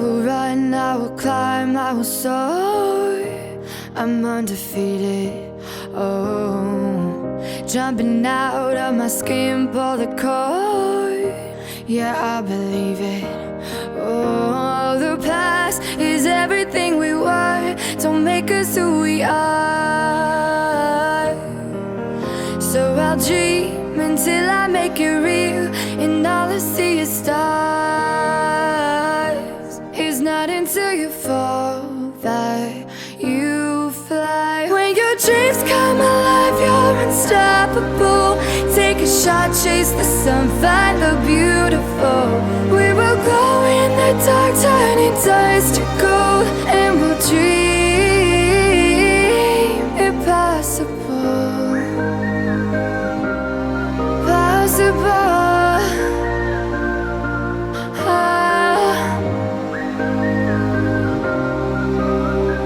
will run, I will climb, I will soar. I'm undefeated, oh. Jumping out of my skin, pull the cord. Yeah, I believe it. Oh, the past is everything we were. Don't make us who we are. So I'll dream until I make it real, and all I see is stars. It's not until you fall that you fly. When your dreams come alive, you're unstoppable. Take a shot, chase the sun, find the beautiful. We will glow in the dark, turning dust to gold, and we'll dream impossible.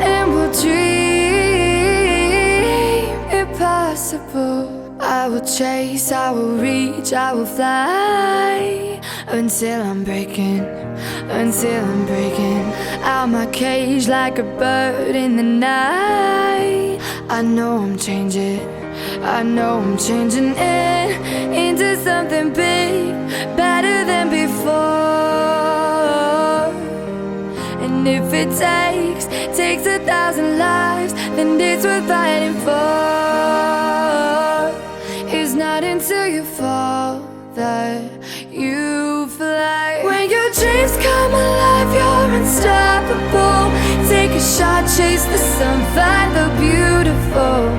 And we'll dream impossible. I will chase, I will reach, I will fly until I'm breaking out my cage like a bird in the night. I know I'm changing into something big, better than before. And if it takes 1,000 lives, then it's worth fighting for. It's not until you fall that you fly. When your dreams come alive, you're unstoppable. Take a shot, chase the sun, find the beautiful.